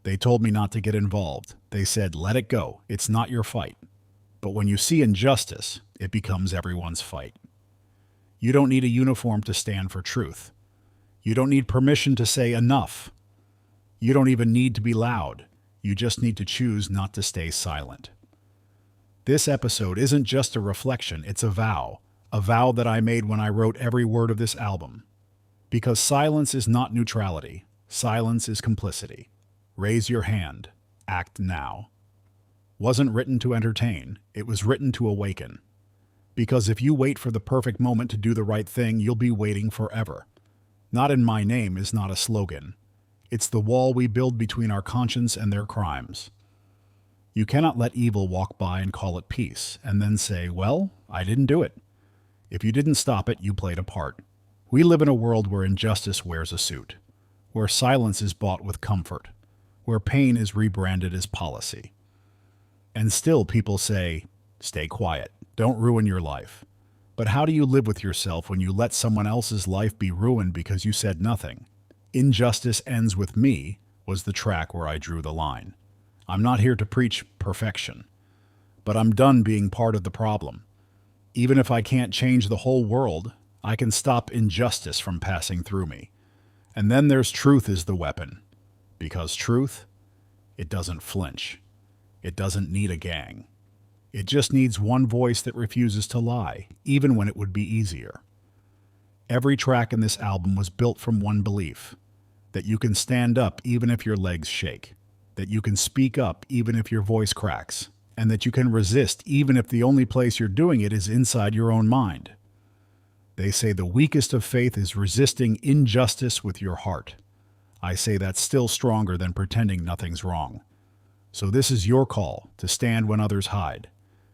They told me not to get involved. They said, let it go. It's not your fight. But when you see injustice, it becomes everyone's fight. You don't need a uniform to stand for truth. You don't need permission to say enough. You don't even need to be loud. You just need to choose not to stay silent. This episode isn't just a reflection, it's a vow that I made when I wrote every word of this album. Because silence is not neutrality. Silence is complicity. Raise your hand. Act now. Wasn't written to entertain. It was written to awaken. Because if you wait for the perfect moment to do the right thing, you'll be waiting forever. Not in my name is not a slogan. It's the wall we build between our conscience and their crimes. You cannot let evil walk by and call it peace, and then say, well, I didn't do it. If you didn't stop it, you played a part. We live in a world where injustice wears a suit, where silence is bought with comfort, where pain is rebranded as policy. And still people say, stay quiet, don't ruin your life. But how do you live with yourself when you let someone else's life be ruined because you said nothing? Injustice Ends With Me was the track where I drew the line. I'm not here to preach perfection, but I'm done being part of the problem. Even if I can't change the whole world, I can stop injustice from passing through me. And then there's truth as the weapon. Because truth, it doesn't flinch. It doesn't need a gang. It just needs one voice that refuses to lie, even when it would be easier. Every track in this album was built from one belief, that you can stand up even if your legs shake, that you can speak up even if your voice cracks, and that you can resist even if the only place you're doing it is inside your own mind. They say the weakest of faith is resisting injustice with your heart. I say that's still stronger than pretending nothing's wrong. So this is your call to stand when others hide,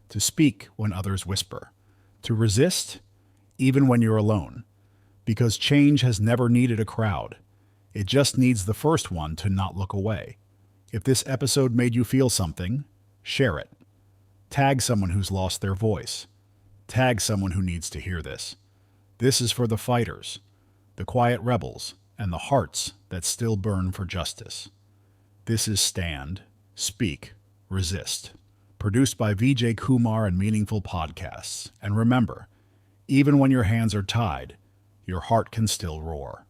to speak when others whisper, to resist even when you're alone, because change has never needed a crowd. It just needs the first one to not look away. If this episode made you feel something, share it. Tag someone who's lost their voice. Tag someone who needs to hear this. This is for the fighters, the quiet rebels, and the hearts that still burn for justice. This is Stand, Speak, Resist. Produced by VJ Kumar and Meaningful Podcasts. And remember, even when your hands are tied, your heart can still roar.